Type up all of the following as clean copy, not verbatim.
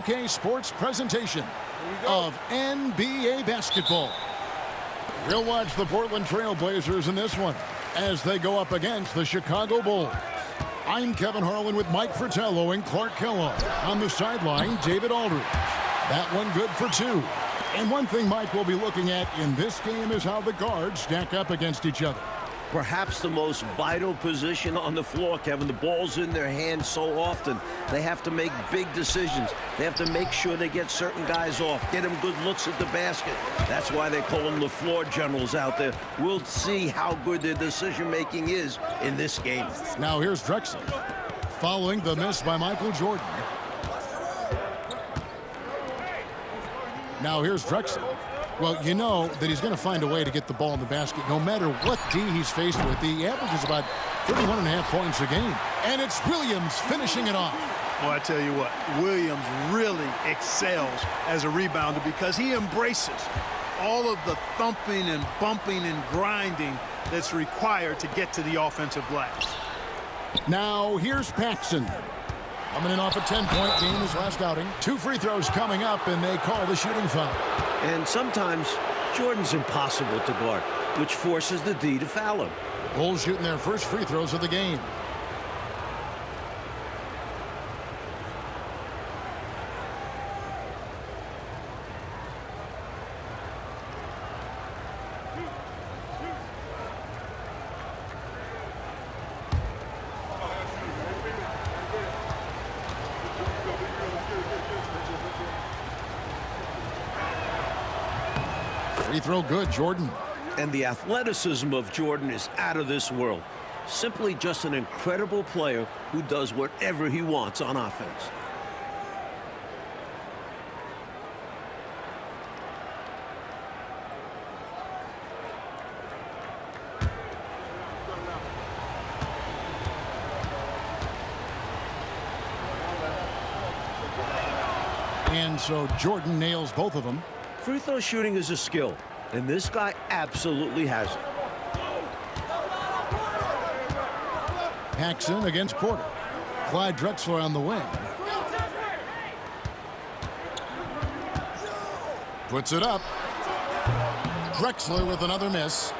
UK Sports presentation of NBA basketball. We'll watch the Portland Trailblazers in this one as they go up against the Chicago Bulls. I'm Kevin Harlan with Mike Fratello and Clark Kellogg. On the sideline, David Aldridge. That one good for two. And one thing Mike will be looking at in this game is how the guards stack up against each other. Perhaps the most vital position on the floor, Kevin. The ball's in their hands so often. They have to make big decisions. They have to make sure they get certain guys off, get them good looks at the basket. That's why they call them the floor generals out there. We'll see how good their decision-making is in this game. Now here's Drexler, following the miss by Michael Jordan. Now here's Drexler. Well, you know that he's going to find a way to get the ball in the basket no matter what D he's faced with. He averages about 31.5 points a game. And it's Williams finishing it off. Well, I tell you what, Williams really excels as a rebounder because he embraces all of the thumping and bumping and grinding that's required to get to the offensive glass. Now here's Paxson. Coming in off a 10-point game his last outing. 2 free throws coming up, and they call the shooting foul. And sometimes Jordan's impossible to guard, which forces the D to foul him. The Bulls shooting their first free throws of the game. Free throw good, Jordan. And the athleticism of Jordan is out of this world. Simply just an incredible player who does whatever he wants on offense. And so Jordan nails both of them. Free throw shooting is a skill, and this guy absolutely has it. Paxson against Porter. Clyde Drexler on the wing. Puts it up. Drexler with another miss.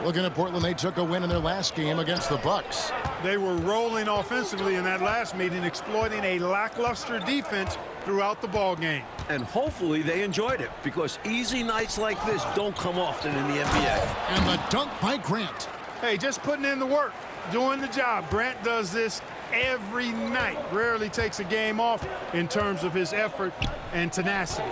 Looking at Portland, they took a win in their last game against the Bucks. They were rolling offensively in that last meeting, exploiting a lackluster defense throughout the ball game. And hopefully they enjoyed it, because easy nights like this don't come often in the NBA. And the dunk by Grant. Hey, just putting in the work, doing the job. Grant does this every night. Rarely takes a game off in terms of his effort and tenacity.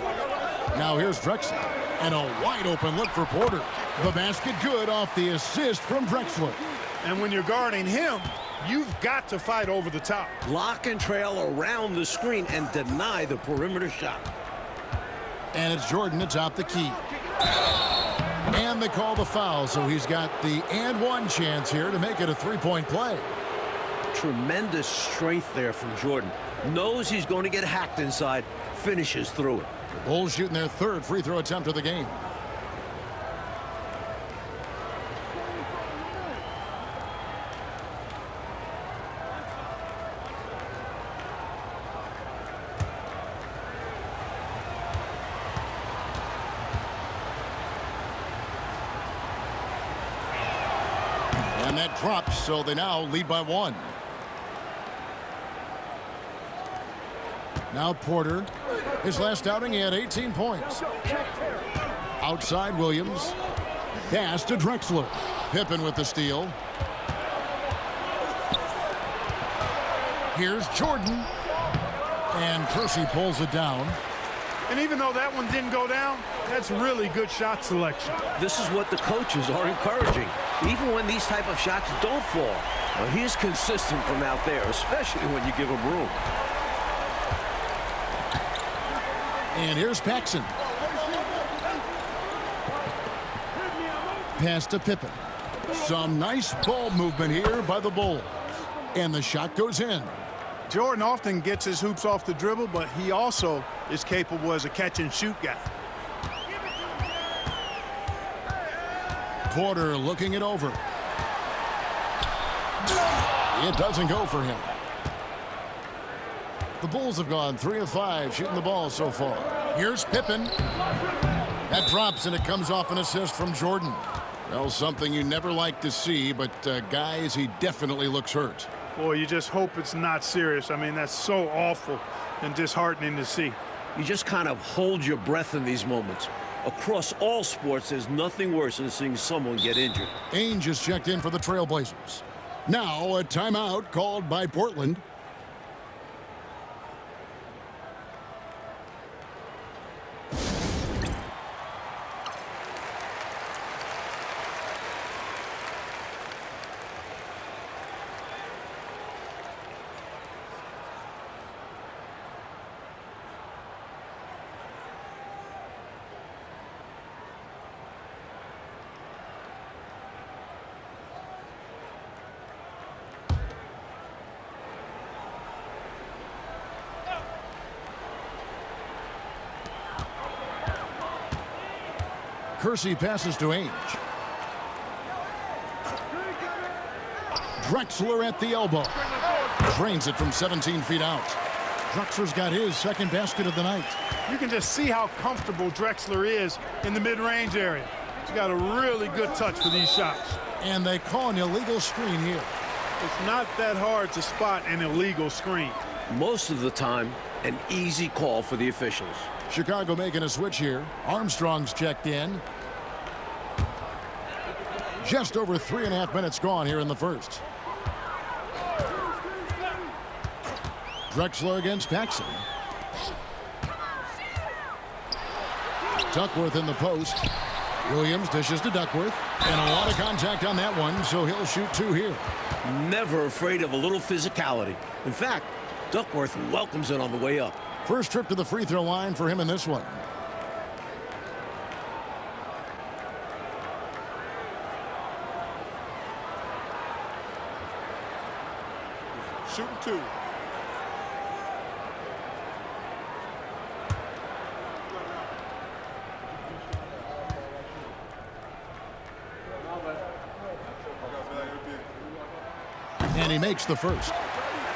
Now here's Drexler. And a wide open look for Porter. The basket good off the assist from Drexler. And when you're guarding him, you've got to fight over the top. Lock and trail around the screen and deny the perimeter shot. And it's Jordan to top the key. And they call the foul, so he's got the and one chance here to make it a three-point play. Tremendous strength there from Jordan. Knows he's going to get hacked inside, finishes through it. The Bulls shooting their third free throw attempt of the game. And that drops, so they now lead by 1. Now Porter. His last outing, he had 18 points. Outside Williams. Pass to Drexler. Pippen with the steal. Here's Jordan. And Kersey pulls it down. And even though that one didn't go down, that's really good shot selection. This is what the coaches are encouraging. Even when these type of shots don't fall. Well, he's consistent from out there, especially when you give him room. And here's Paxson. Pass to Pippen. Some nice ball movement here by the Bulls. And the shot goes in. Jordan often gets his hoops off the dribble, but he also is capable as a catch-and-shoot guy. Porter looking it over. It doesn't go for him. The Bulls have gone 3 of 5 shooting the ball so far. Here's Pippen. That drops, and it comes off an assist from Jordan. Well, something you never like to see, but guys, he definitely looks hurt. Boy, you just hope it's not serious. I mean, that's so awful and disheartening to see. You just kind of hold your breath in these moments. Across all sports, there's nothing worse than seeing someone get injured. Ainge is checked in for the Trailblazers. Now a timeout called by Portland. Kersey passes to Ainge. Drexler at the elbow. Drains it from 17 feet out. Drexler's got his second basket of the night. You can just see how comfortable Drexler is in the mid-range area. He's got a really good touch for these shots. And they call an illegal screen here. It's not that hard to spot an illegal screen. Most of the time, an easy call for the officials. Chicago making a switch here. Armstrong's checked in. Just over 3.5 minutes gone here in the first. Drexler against Paxson. Duckworth in the post. Williams dishes to Duckworth. And a lot of contact on that one, so he'll shoot 2 here. Never afraid of a little physicality. In fact, Duckworth welcomes it on the way up. First trip to the free throw line for him in this one. Shooting 2. And he makes the first.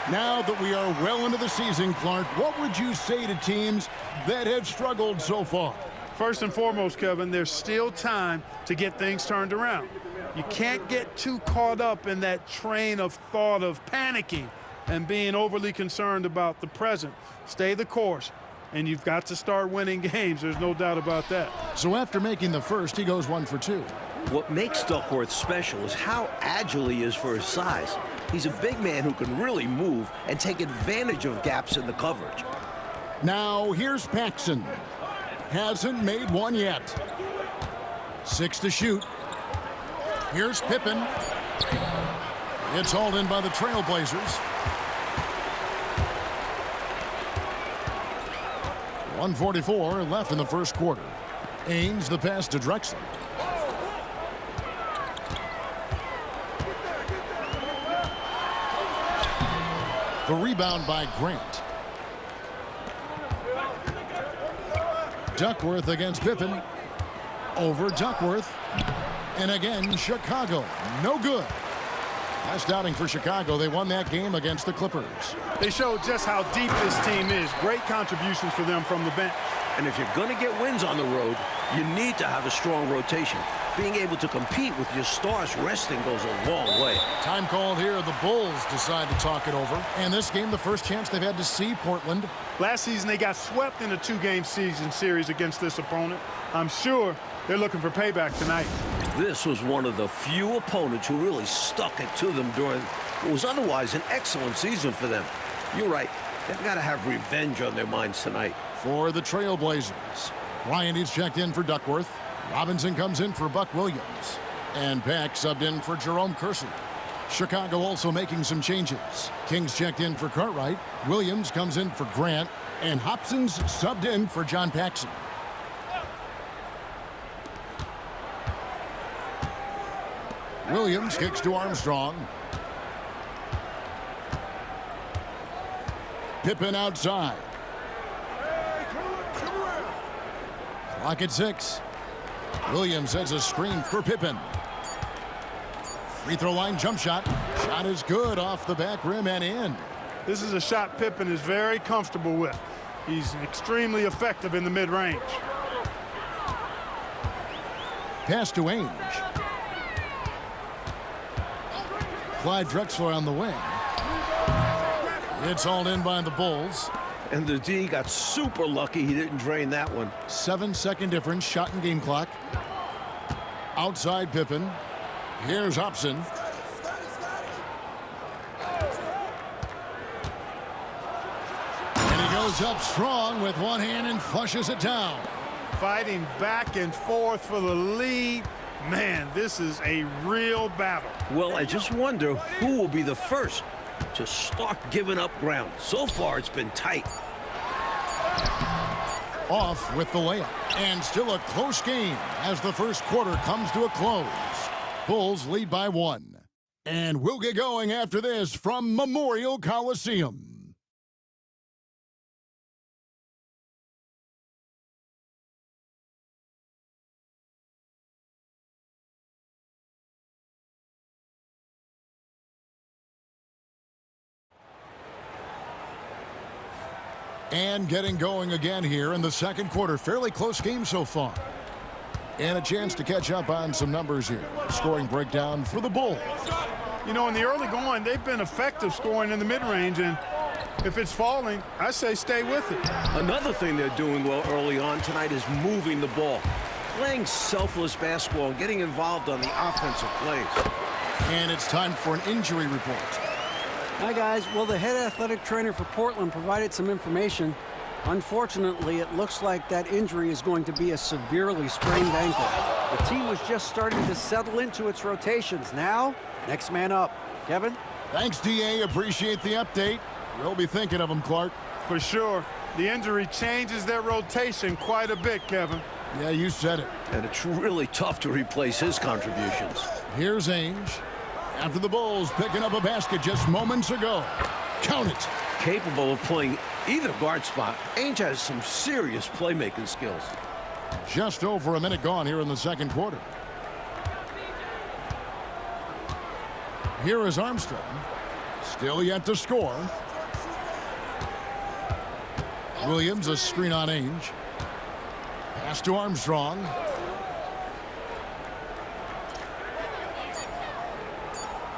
Now that we are well into the season, Clark, what would you say to teams that have struggled so far? First and foremost, Kevin, there's still time to get things turned around. You can't get too caught up in that train of thought of panicking and being overly concerned about the present. Stay the course, and you've got to start winning games. There's no doubt about that. So after making the first, he goes 1 for 2. What makes Duckworth special is how agile he is for his size. He's a big man who can really move and take advantage of gaps in the coverage. Now here's Paxson. Hasn't made one yet. 6 to shoot. Here's Pippen. It's hauled in by the Trailblazers. 1:44 left in the first quarter. Ainge the pass to Drexler. The rebound by Grant. Duckworth against Pippen. Over Duckworth. And again, Chicago. No good. Last outing for Chicago. They won that game against the Clippers. They showed just how deep this team is. Great contributions for them from the bench. And if you're going to get wins on the road, you need to have a strong rotation. Being able to compete with your stars resting goes a long way. Time called here. The Bulls decide to talk it over. And this game, the first chance they've had to see Portland. Last season, they got swept in a 2-game season series against this opponent. I'm sure they're looking for payback tonight. This was one of the few opponents who really stuck it to them during what was otherwise an excellent season for them. You're right. They've got to have revenge on their minds tonight. For the Trailblazers, Bryant is checked in for Duckworth. Robinson comes in for Buck Williams. And Pack subbed in for Jerome Kersey. Chicago also making some changes. Kings checked in for Cartwright. Williams comes in for Grant. And Hobson's subbed in for John Paxson. Williams kicks to Armstrong. Pippen outside. Clock at 6. Williams has a screen for Pippen. Free throw line jump shot. Shot is good off the back rim and in. This is a shot Pippen is very comfortable with. He's extremely effective in the mid-range. Pass to Ainge. Clyde Drexler on the wing. It's hauled in by the Bulls. And the D got super lucky he didn't drain that one. 7-second difference, shot and game clock. Outside Pippen. Here's Hobson. And he goes up strong with one hand and flushes it down. Fighting back and forth for the lead. Man, this is a real battle. Well, I just wonder who will be the first to start giving up ground. So far, it's been tight. Off with the layup. And still a close game as the first quarter comes to a close. Bulls lead by 1. And we'll get going after this from Memorial Coliseum. And getting going again here in the second quarter. Fairly close game so far. And a chance to catch up on some numbers here. Scoring breakdown for the Bulls. You know, in the early going, they've been effective scoring in the mid-range, and if it's falling, I say stay with it. Another thing they're doing well early on tonight is moving the ball. Playing selfless basketball and getting involved on the offensive plays. And it's time for an injury report. Hi, guys. Well, the head athletic trainer for Portland provided some information. Unfortunately, it looks like that injury is going to be a severely sprained ankle. The team was just starting to settle into its rotations. Now, next man up. Kevin? Thanks, D.A. Appreciate the update. We'll be thinking of him, Clark. For sure. The injury changes their rotation quite a bit, Kevin. Yeah, you said it. And it's really tough to replace his contributions. Here's Ainge. After the Bulls picking up a basket just moments ago. Count it. Capable of playing either guard spot, Ainge has some serious playmaking skills. Just over a minute gone here in the second quarter. Here is Armstrong. Still yet to score. Williams, a screen on Ainge. Pass to Armstrong.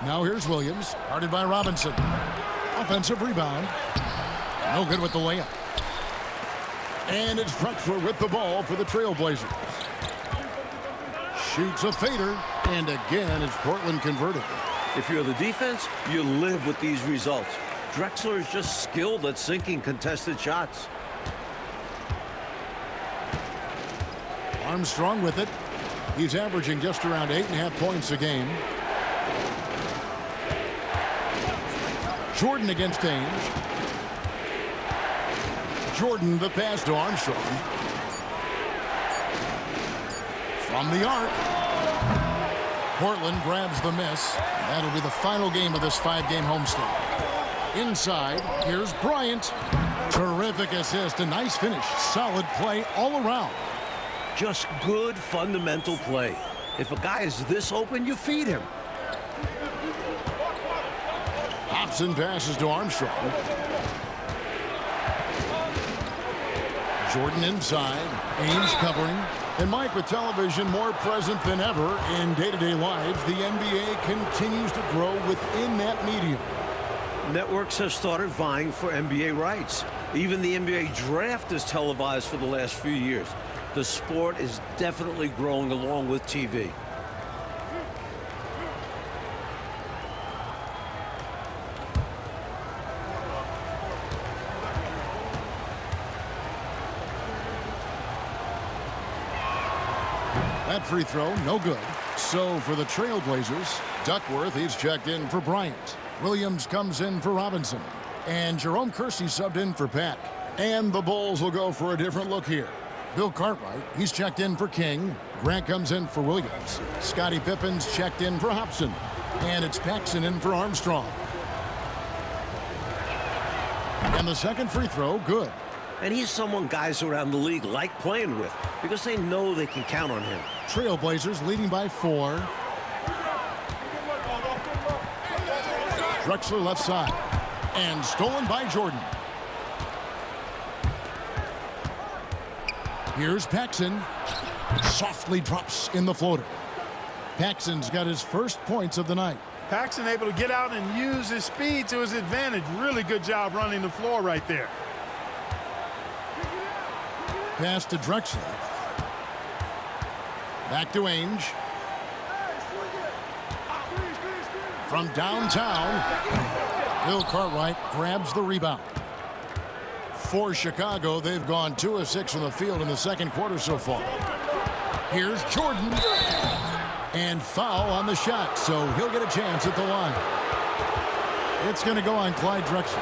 Now here's Williams, guarded by Robinson. Offensive rebound. No good with the layup. And it's Drexler with the ball for the Trailblazers. Shoots a fader, and again it's Portland converted. If you're the defense, you live with these results. Drexler is just skilled at sinking contested shots. Armstrong with it. He's averaging just around 8.5 points a game. Jordan against Ainge. Jordan the pass to Armstrong. From the arc. Portland grabs the miss. That'll be the final game of this 5-game homestand. Inside, here's Bryant. Terrific assist, a nice finish. Solid play all around. Just good fundamental play. If a guy is this open, you feed him. Hobson passes to Armstrong. Jordan inside. Ainge covering. And Mike, with television more present than ever in day-to-day lives, the NBA continues to grow within that medium. Networks have started vying for NBA rights. Even the NBA draft is televised for the last few years. The sport is definitely growing along with TV. That free throw, no good. So for the Trailblazers, Duckworth, he's checked in for Bryant. Williams comes in for Robinson. And Jerome Kersey subbed in for Pack. And the Bulls will go for a different look here. Bill Cartwright, he's checked in for King. Grant comes in for Williams. Scottie Pippen's checked in for Hobson. And it's Paxson in for Armstrong. And the second free throw, good. And he's someone guys around the league like playing with because they know they can count on him. Trailblazers leading by 4. Drexler left side. And stolen by Jordan. Here's Paxson. Softly drops in the floater. Paxson's got his first points of the night. Paxson able to get out and use his speed to his advantage. Really good job running the floor right there. Pass to Drexler. Back to Ainge. From downtown, Bill Cartwright grabs the rebound. For Chicago, they've gone 2 of 6 from the field in the second quarter so far. Here's Jordan. And foul on the shot, so he'll get a chance at the line. It's going to go on Clyde Drexler.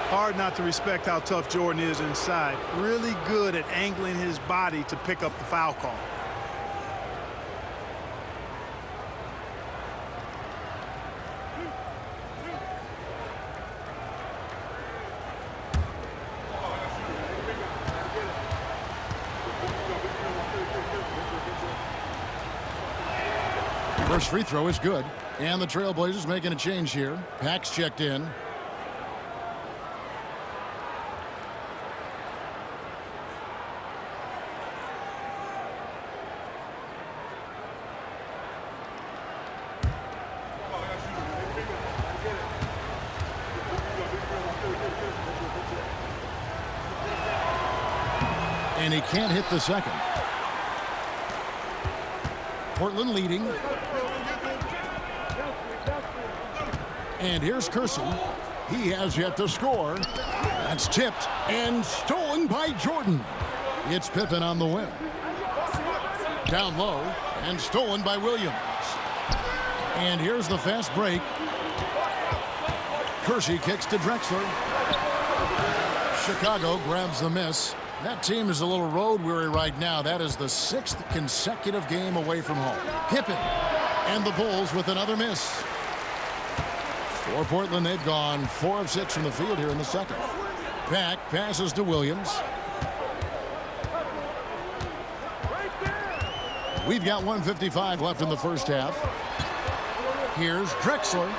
Hard not to respect how tough Jordan is inside. Really good at angling his body to pick up the foul call. First free throw is good. And the Trailblazers making a change here. Pax checked in. And he can't hit the second. Portland leading. And here's Kersey. He has yet to score. That's tipped and stolen by Jordan. It's Pippen on the wing. Down low and stolen by Williams. And here's the fast break. Kersey kicks to Drexler. Chicago grabs the miss. That team is a little road weary right now. That is the 6th consecutive game away from home. Pippen and the Bulls with another miss. For Portland, they've gone 4 of 6 from the field here in the second. Back passes to Williams. We've got 1:55 left in the first half. Here's Drexler.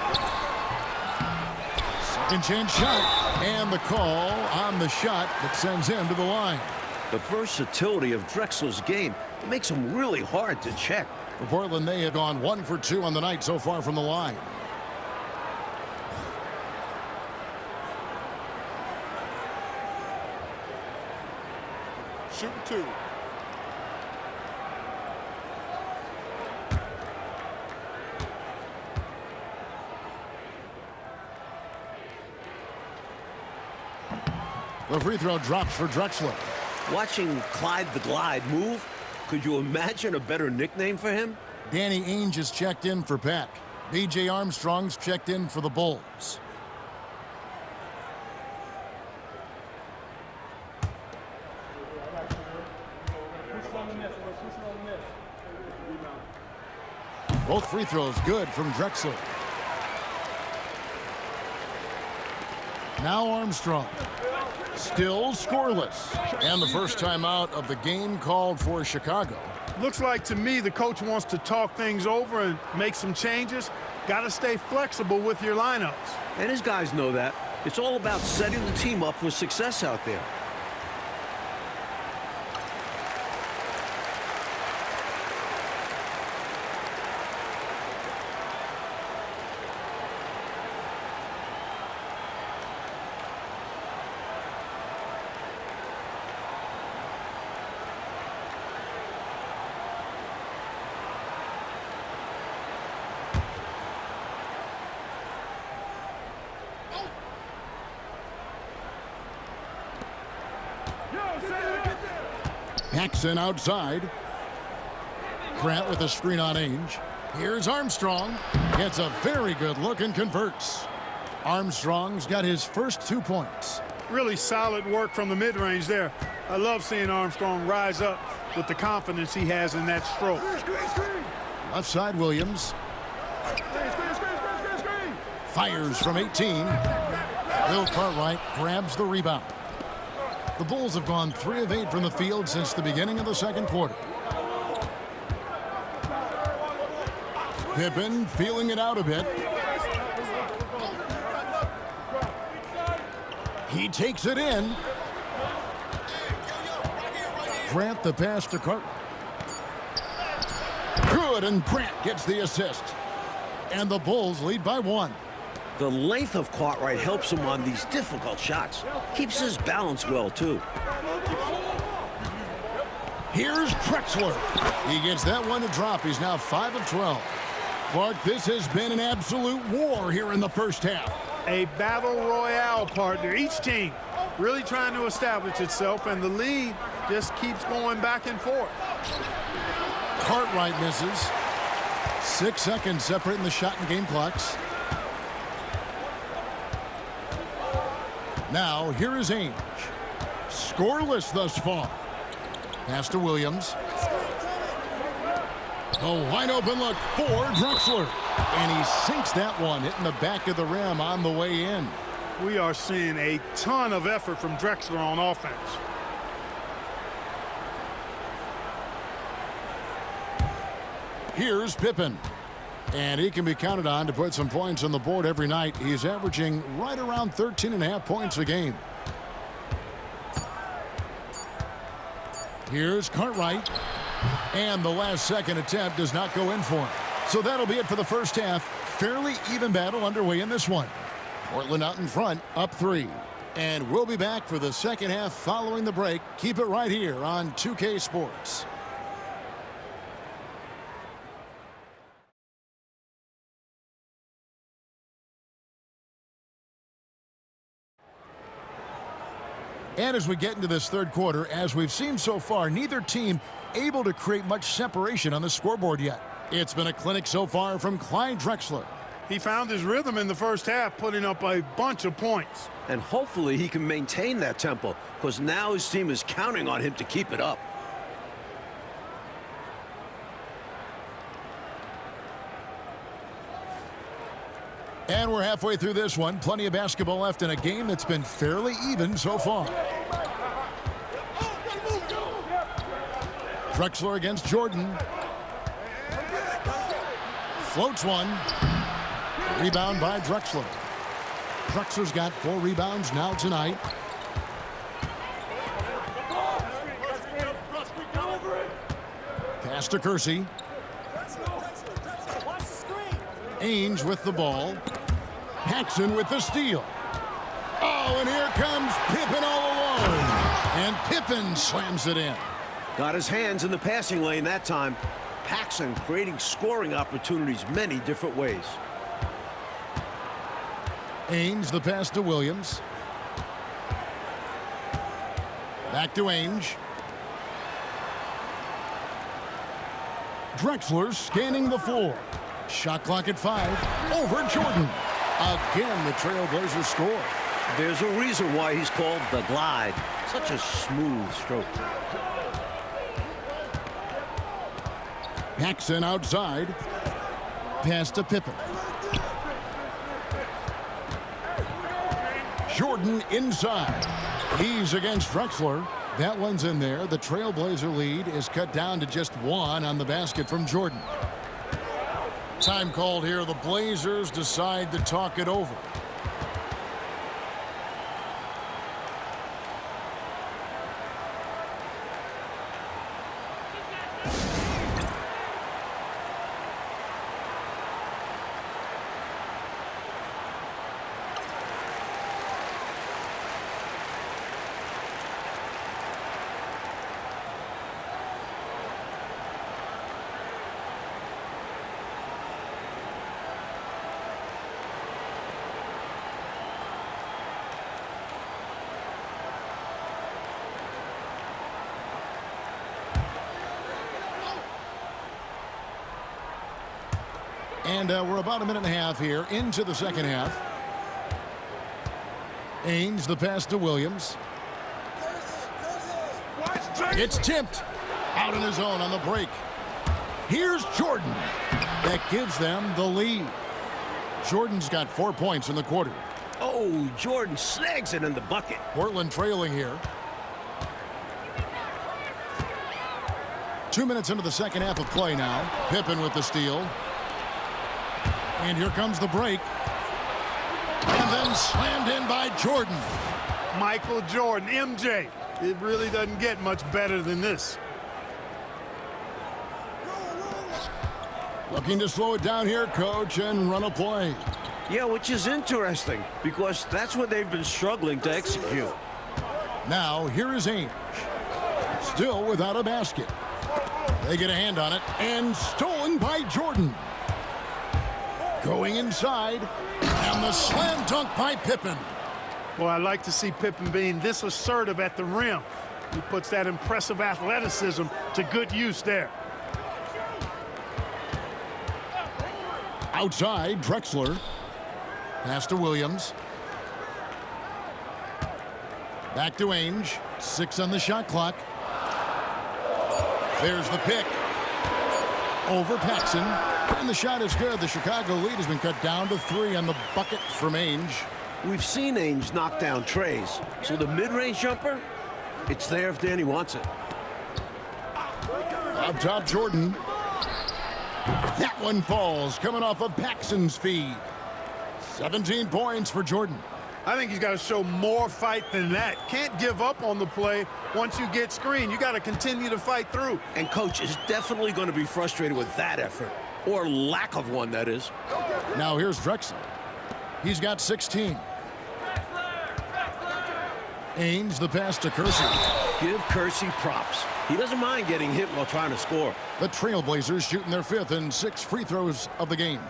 Second chance shot. And the call on the shot that sends him to the line. The versatility of Drexler's game makes him really hard to check. For Portland, they have gone 1 for 2 on the night so far from the line. Shooting 2. The free throw drops for Drexler. Watching Clyde the Glide move, could you imagine a better nickname for him? Danny Ainge is checked in for Peck. B.J. Armstrong's checked in for the Bulls. Both free throws good from Drexler. Now Armstrong. Still scoreless. And the first time out of the game called for Chicago. Looks like to me the coach wants to talk things over and make some changes. Got to stay flexible with your lineups. And his guys know that. It's all about setting the team up for success out there. Paxson outside. Grant with a screen on Ainge. Here's Armstrong. Gets a very good look and converts. Armstrong's got his first 2 points. Really solid work from the mid-range there. I love seeing Armstrong rise up with the confidence he has in that stroke. Left side Williams. Fires from 18. Bill Cartwright grabs the rebound. The Bulls have gone 3 of 8 from the field since the beginning of the second quarter. Pippen feeling it out a bit. He takes it in. Grant the pass to Cartwright. Good, and Grant gets the assist. And the Bulls lead by 1. The length of Cartwright helps him on these difficult shots. Keeps his balance well, too. Here's Drexler. He gets that one to drop. He's now 5 of 12. Clark, this has been an absolute war here in the first half. A battle royale, partner. Each team really trying to establish itself, and the lead just keeps going back and forth. Cartwright misses. 6 seconds separating the shot and game clocks. Now, here is Ainge. Scoreless thus far. Pass to Williams. A wide open look for Drexler. And he sinks that one, hitting the back of the rim on the way in. We are seeing a ton of effort from Drexler on offense. Here's Pippen. And he can be counted on to put some points on the board every night. He's averaging right around 13.5 points a game. Here's Cartwright. And the last second attempt does not go in for him. So that'll be it for the first half. Fairly even battle underway in this one. Portland out in front, up 3. And we'll be back for the second half following the break. Keep it right here on 2K Sports. And as we get into this third quarter, as we've seen so far, neither team able to create much separation on the scoreboard yet. It's been a clinic so far from Clyde Drexler. He found his rhythm in the first half, putting up a bunch of points. And hopefully he can maintain that tempo, because now his team is counting on him to keep it up. And we're halfway through this one. Plenty of basketball left in a game that's been fairly even so far. Drexler against Jordan. Floats one. Rebound by Drexler. Drexler's got 4 rebounds now tonight. Pass to Kersey. Ainge with the ball. Paxson with the steal. Oh, and here comes Pippen all alone. And Pippen slams it in. Got his hands in the passing lane that time. Paxson creating scoring opportunities many different ways. Ainge the pass to Williams. Back to Ainge. Drexler scanning the floor. Shot clock at 5. Over Jordan. Again, the Trailblazers score. There's a reason why he's called the Glide. Such a smooth stroke. Paxson outside. Pass to Pippen. Jordan inside. He's against Drexler. That one's in there. The Trailblazer lead is cut down to just 1 on the basket from Jordan. Time called here. The Blazers decide to talk it over. And we're about a minute and a half here into the second half. Ainge the pass to Williams. It's tipped out in his own on the break. Here's Jordan. That gives them the lead. Jordan's got 4 points in the quarter. Oh, Jordan snags it in the bucket. Portland trailing here. 2 minutes into the second half of play now. Pippen with the steal. And here comes the break. And then slammed in by Jordan. Michael Jordan, MJ. It really doesn't get much better than this. Looking to slow it down here, coach, and run a play. Yeah, which is interesting because that's what they've been struggling to execute. Now, here is Ainge. Still without a basket. They get a hand on it, and stolen by Jordan. Going inside, and the slam dunk by Pippen. Well, I like to see Pippen being this assertive at the rim. He puts that impressive athleticism to good use there. Outside, Drexler. Pass to Williams. Back to Ainge. 6 on the shot clock. There's the pick. Over Paxson. And the shot is good. The Chicago lead has been cut down to 3 on the bucket from Ainge. We've seen Ainge knock down trays, so the mid-range jumper, it's there if Danny wants it. Up top, Jordan. That one falls, coming off of Paxson's feed. 17 points for Jordan. I think he's got to show more fight than that. Can't give up on the play once you get screened. You got to continue to fight through. And coach is definitely going to be frustrated with that effort, or lack of one, that is. Now here's Drexler. He's got 16. Ainge, the pass to Kersey. Give Kersey props. He doesn't mind getting hit while trying to score. The Trailblazers shooting their 5th and 6 free throws of the game.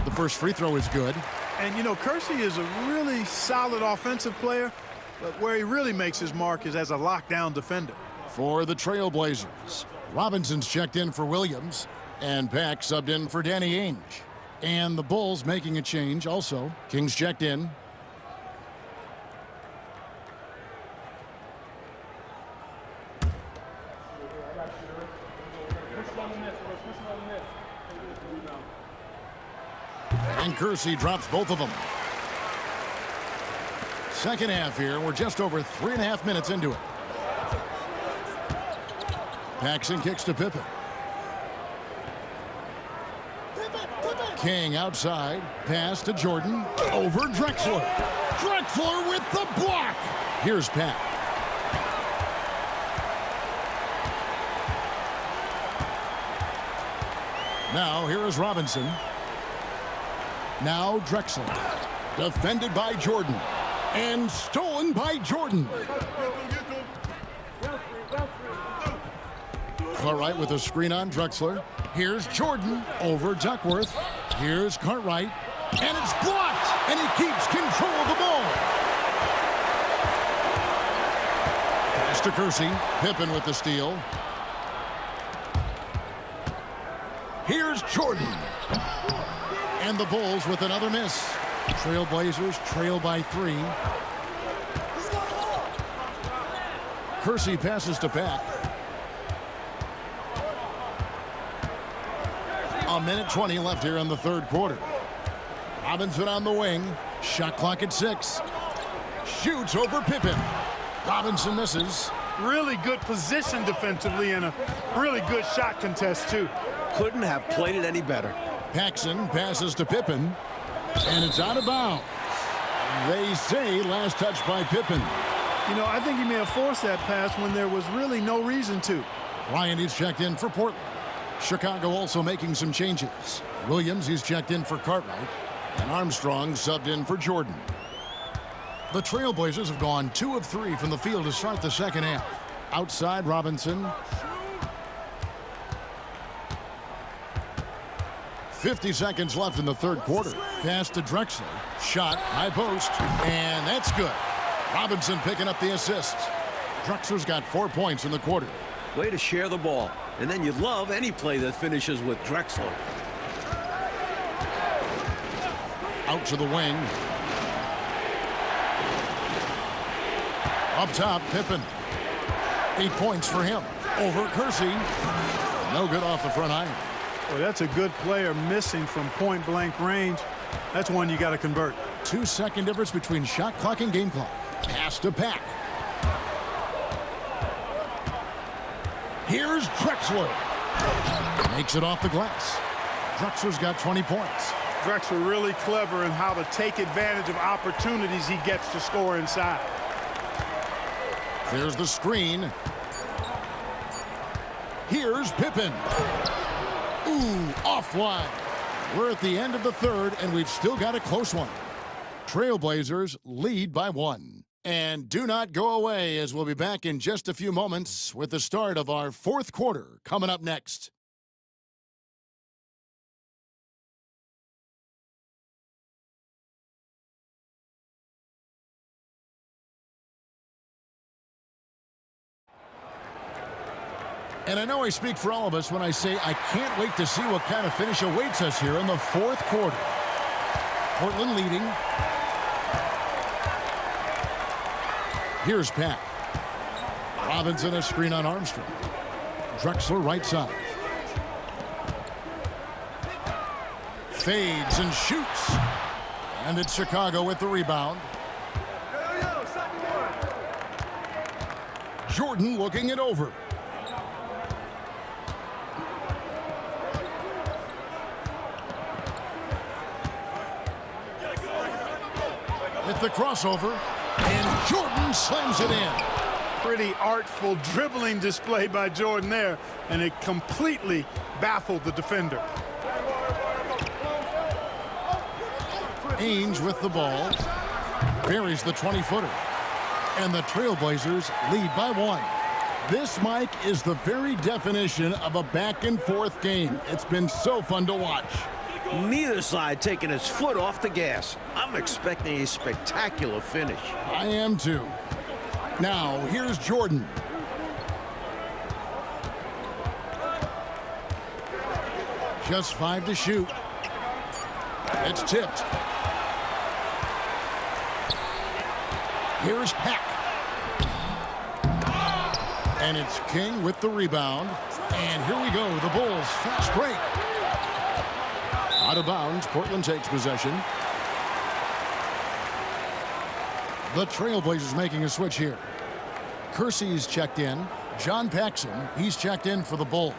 The first free throw is good. And, you know, Kersey is a really solid offensive player, but where he really makes his mark is as a lockdown defender. For the Trailblazers, Robinson's checked in for Williams, and Pack subbed in for Danny Ainge. And the Bulls making a change also. Kings checked in. And Kersey drops both of them. Second half here. We're just over 3.5 minutes into it. Paxson kicks to Pippen. King outside. Pass to Jordan. Over Drexler. Drexler with the block. Here's Pat. Now here is Robinson. Now Drexler. Defended by Jordan. And stolen by Jordan. Cartwright with a screen on Drexler. Here's Jordan over Duckworth. Here's Cartwright. And it's blocked. And he keeps control of the ball. Pass to Kersey. Pippen with the steal. Here's Jordan. And the Bulls with another miss. Trailblazers trail by 3. Kersey passes to Pack. A minute 20 left here in the third quarter. Robinson on the wing. Shot clock at 6. Shoots over Pippen. Robinson misses. Really good position defensively and a really good shot contest, too. Couldn't have played it any better. Paxson passes to Pippen, and it's out of bounds. They say last touch by Pippen. You know, I think he may have forced that pass when there was really no reason to. Ryan is checked in for Portland. Chicago also making some changes. Williams, he's checked in for Cartwright, and Armstrong subbed in for Jordan. The Trailblazers have gone 2 of 3 from the field to start the second half. Outside, Robinson. 50 seconds left in the third quarter. Pass to Drexler. Shot, high post, and that's good. Robinson picking up the assists. Drexler's got 4 points in the quarter. Way to share the ball. And then you love any play that finishes with Drexler. Out to the wing. Up top, Pippen. 8 points for him. Over Kersey. No good off the front iron. Well, that's a good player missing from point-blank range. That's one you got to convert. 2-second difference between shot clock and game clock. Pass to Pack. Here's Drexler. Makes it off the glass. Drexler's got 20 points. Drexler really clever in how to take advantage of opportunities he gets to score inside. There's the screen. Here's Pippen. Ooh, offline. We're at the end of the third, and we've still got a close one. Trailblazers lead by 1. And do not go away, as we'll be back in just a few moments with the start of our fourth quarter coming up next. And I know I speak for all of us when I say I can't wait to see what kind of finish awaits us here in the fourth quarter. Portland leading. Here's Pat. Robinson a screen on Armstrong. Drexler right side. Fades and shoots. And it's Chicago with the rebound. Jordan looking it over. With the crossover, and Jordan slams it in. Pretty artful dribbling display by Jordan there, and it completely baffled the defender. Ainge with the ball, buries the 20-footer, and the Trailblazers lead by 1. This, Mike, is the very definition of a back-and-forth game. It's been so fun to watch. Neither side taking its foot off the gas. I'm expecting a spectacular finish. I am too. Now, here's Jordan. Just 5 to shoot. It's tipped. Here's Pack. And it's King with the rebound. And here we go, the Bulls fast break. Out of bounds, Portland takes possession. The Trailblazers making a switch here. Kersey's checked in. John Paxson, he's checked in for the Bulls.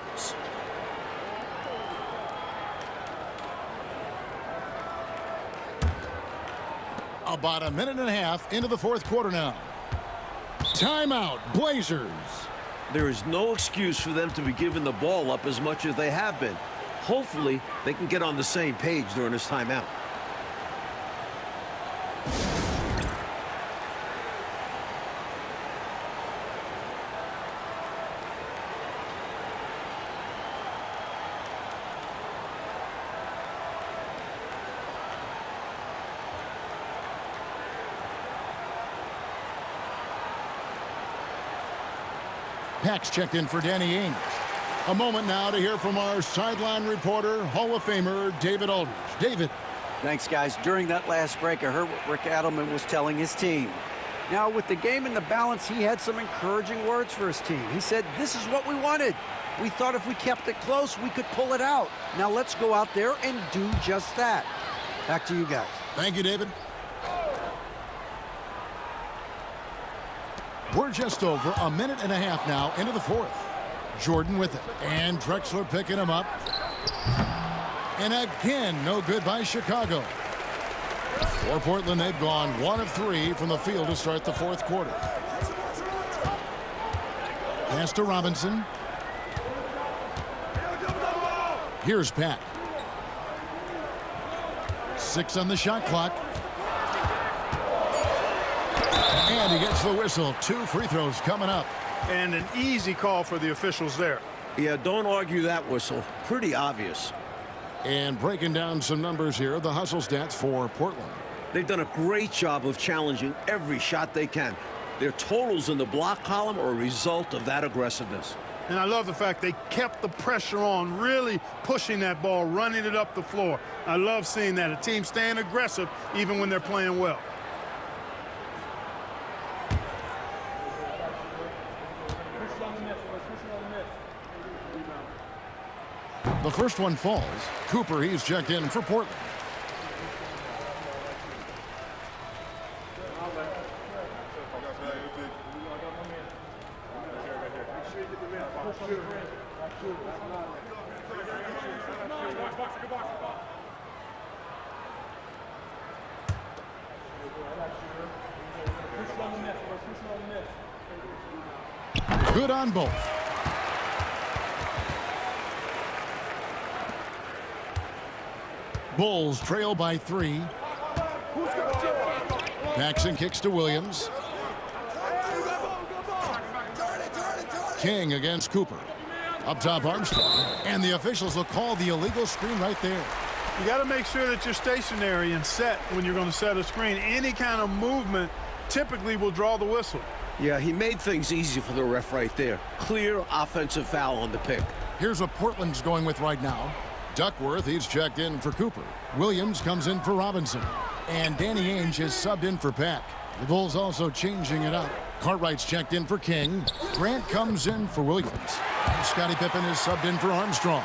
About a minute and a half into the fourth quarter now. Timeout, Blazers. There is no excuse for them to be giving the ball up as much as they have been. Hopefully, they can get on the same page during this timeout. Pack's checked in for Danny Ainge. A moment now to hear from our sideline reporter, Hall of Famer David Aldridge. David. Thanks, guys. During that last break, I heard what Rick Adelman was telling his team. Now, with the game in the balance, he had some encouraging words for his team. He said, this is what we wanted. We thought if we kept it close, we could pull it out. Now let's go out there and do just that. Back to you guys. Thank you, David. We're just over a minute and a half now into the fourth. Jordan with it. And Drexler picking him up. And again, no good by Chicago. For Portland, they've gone 1 of 3 from the field to start the fourth quarter. Pass to Robinson. Here's Pat. 6 on the shot clock. And he gets the whistle. 2 free throws coming up. And an easy call for the officials there. Yeah, don't argue that whistle. Pretty obvious. And breaking down some numbers here, the hustle stats for Portland. They've done a great job of challenging every shot they can. Their totals in the block column are a result of that aggressiveness. And I love the fact they kept the pressure on, really pushing that ball, running it up the floor. I love seeing that. A team staying aggressive even when they're playing well. The first one falls. Cooper, he's checked in for Portland. Good on both. Bulls trail by 3. Paxson kicks to Williams. King against Cooper. Up top, Armstrong. And the officials will call the illegal screen right there. You got to make sure that you're stationary and set when you're going to set a screen. Any kind of movement typically will draw the whistle. Yeah, he made things easy for the ref right there. Clear offensive foul on the pick. Here's what Portland's going with right now. Duckworth, he's checked in for Cooper. Williams comes in for Robinson. And Danny Ainge is subbed in for Peck. The Bulls also changing it up. Cartwright's checked in for King. Grant comes in for Williams. Scottie Pippen is subbed in for Armstrong.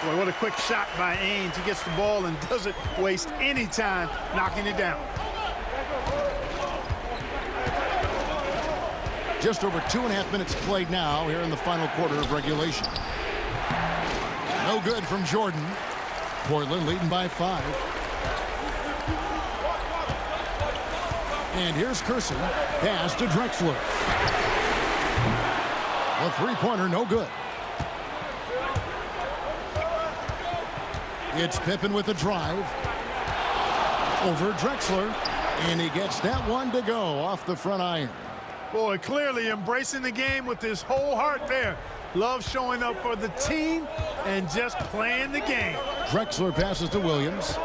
Boy, what a quick shot by Ainge. He gets the ball and doesn't waste any time knocking it down. Just over 2.5 minutes played now here in the final quarter of regulation. No good from Jordan. Portland leading by 5. And here's Kersey. Pass to Drexler. A three-pointer, no good. It's Pippen with the drive. Over Drexler. And he gets that one to go off the front iron. Boy, clearly embracing the game with his whole heart there. Love showing up for the team and just playing the game. Drexler passes to Williams.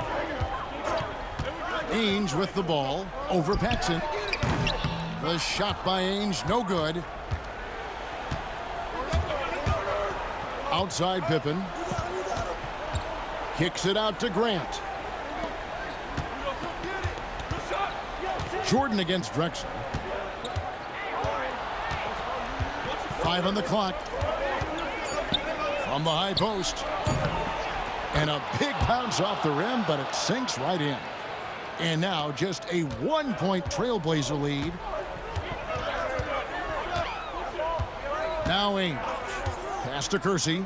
Ainge with the ball. Over Paxson. The shot by Ainge, no good. Outside Pippen. Kicks it out to Grant. Jordan against Drexler. 5 on the clock. From the high post. And a big bounce off the rim, but it sinks right in. And now just a 1-point Trailblazer lead. Now Ainge. Pass to Kersey.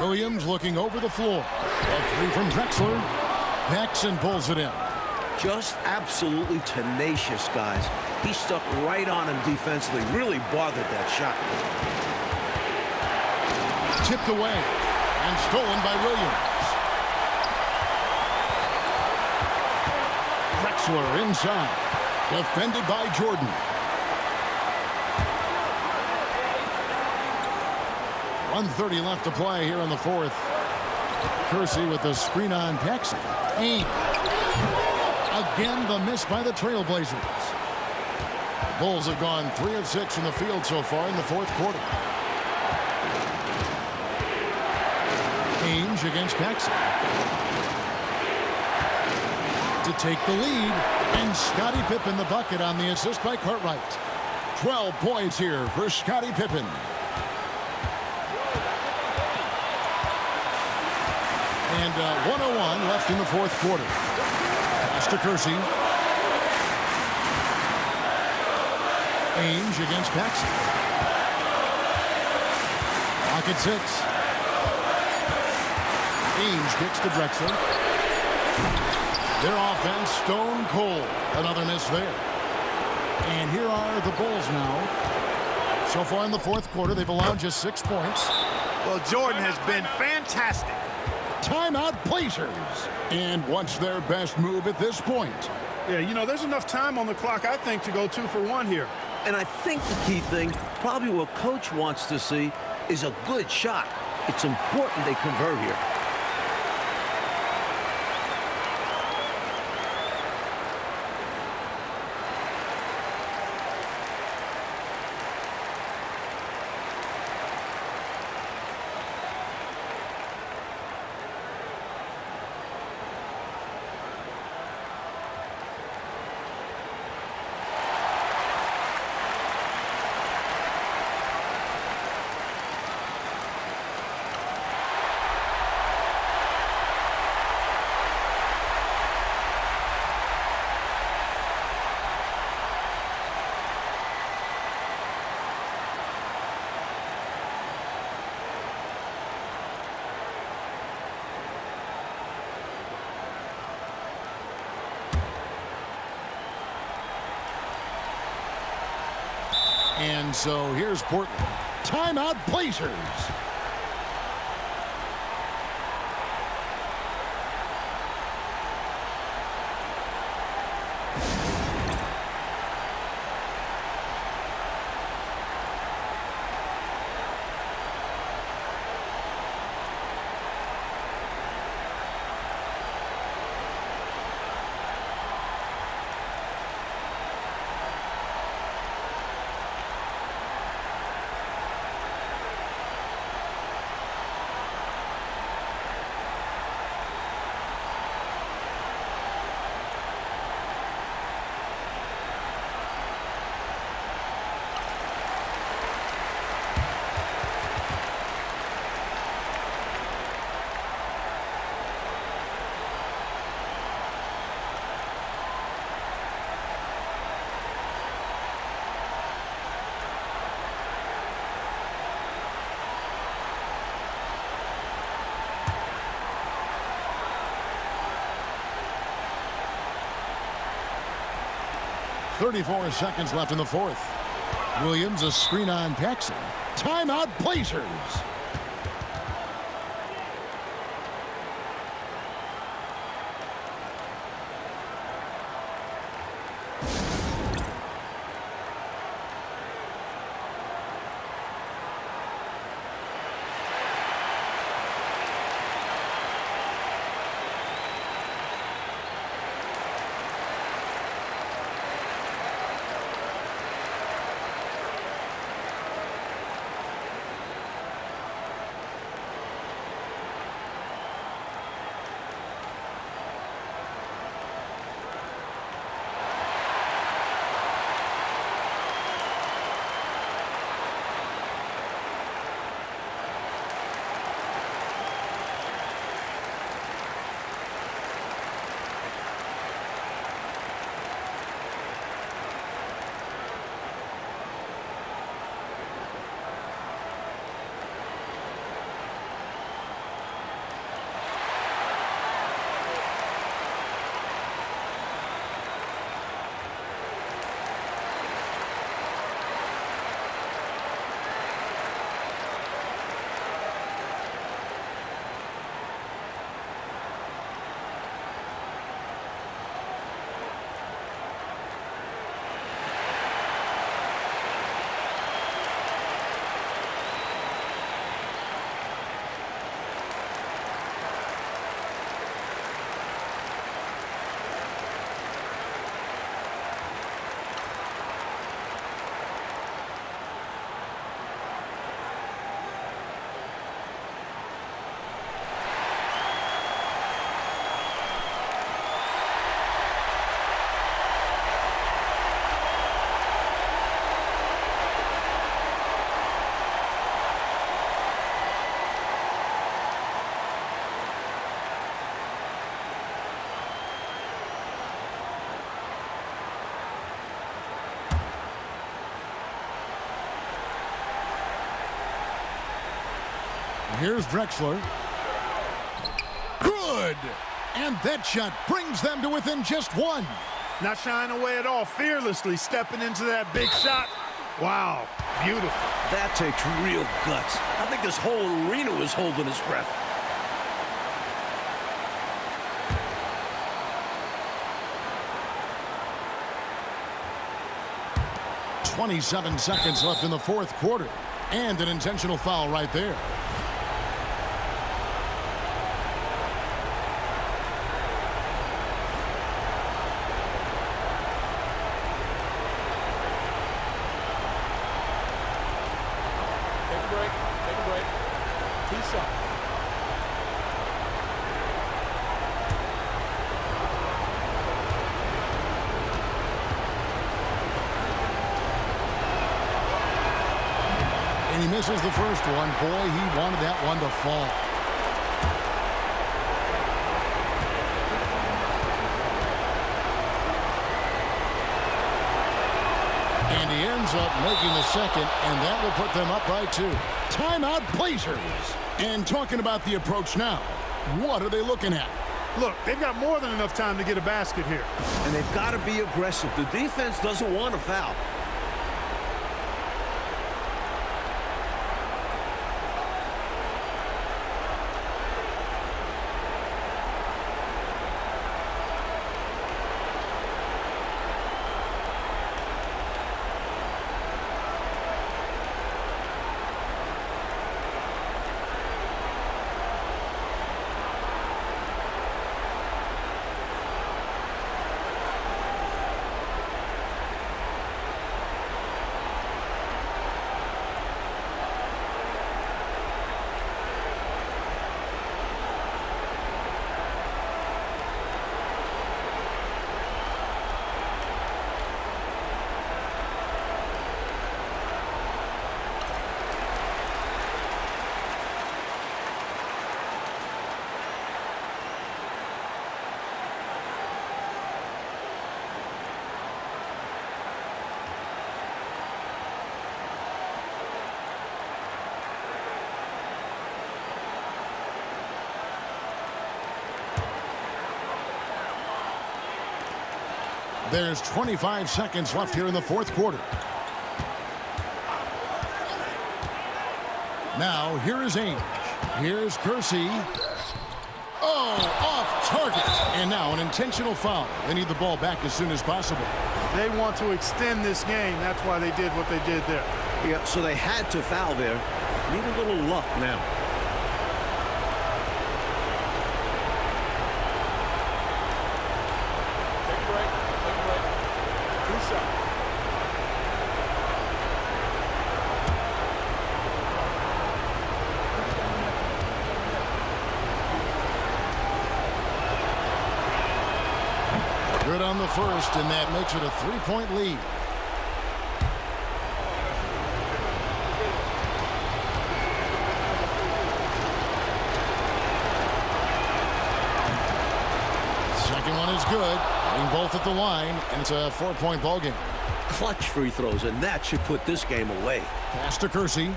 Williams looking over the floor. A 3 from Drexler. Paxson pulls it in. Just absolutely tenacious, guys. He stuck right on him defensively. Really bothered that shot. Tipped away and stolen by Williams. Drexler inside. Defended by Jordan. .130 left to play here in the fourth. Kersey with the screen on Paxson. Ainge. Again, the miss by the Trailblazers. Bulls have gone 3 of 6 from the field so far in the fourth quarter. Ainge against Paxson. To take the lead, and Scottie Pippen the bucket on the assist by Cartwright. 12 points here for Scottie Pippen. And 1:01 left in the fourth quarter. Pass to Kersey. Ainge against Paxson. Clock at 6. Ainge kicks to Drexler. Their offense stone cold. Another miss there. And here are the Bulls now. So far in the fourth quarter, they've allowed just 6 points. Well, Jordan has been fantastic. Timeout Blazers. And what's their best move at this point? Yeah, you know, there's enough time on the clock, I think, to go 2 for 1 here. And I think the key thing, probably what Coach wants to see, is a good shot. It's important they convert here. And so here's Portland. Timeout, Blazers. .34 seconds left in the fourth. Williams, a screen on Paxson. Timeout, Blazers. Here's Drexler. Good! And that shot brings them to within just one. Not shying away at all, fearlessly stepping into that big shot. Wow, beautiful. That takes real guts. I think this whole arena was holding its breath. .27 seconds left in the fourth quarter. And an intentional foul right there. And he misses the first one. Boy, he wanted that one to fall. And he ends up making the second, and that will put them up by 2. Timeout, Blazers. And talking about the approach now, what are they looking at? Look, they've got more than enough time to get a basket here. And they've got to be aggressive. The defense doesn't want to foul. There's 25 seconds left here in the fourth quarter. Now, here is Ainge. Here's Kersey. Oh, off target. And now an intentional foul. They need the ball back as soon as possible. They want to extend this game. That's why they did what they did there. Yeah, so they had to foul there. Need a little luck now. Take a break. Take a break. 2 seconds. Good on the first, and that makes it a 3-point lead. Second one is good. Getting both at the line, and it's a 4-point ball game. Clutch free throws, and that should put this game away. Pass to Kersey.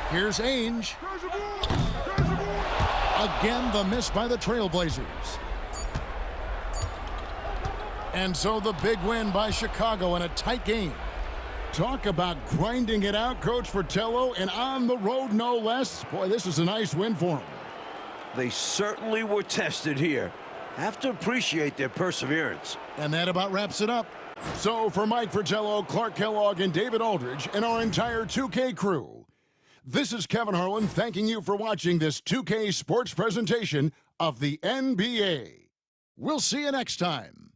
Here's Ainge. Again, the miss by the Trailblazers. And so the big win by Chicago in a tight game. Talk about grinding it out, Coach Fratello, and on the road no less. Boy, this is a nice win for them. They certainly were tested here. Have to appreciate their perseverance. And that about wraps it up. So for Mike Fratello, Clark Kellogg, and David Aldridge, and our entire 2K crew, this is Kevin Harlan thanking you for watching this 2K sports presentation of the NBA. We'll see you next time.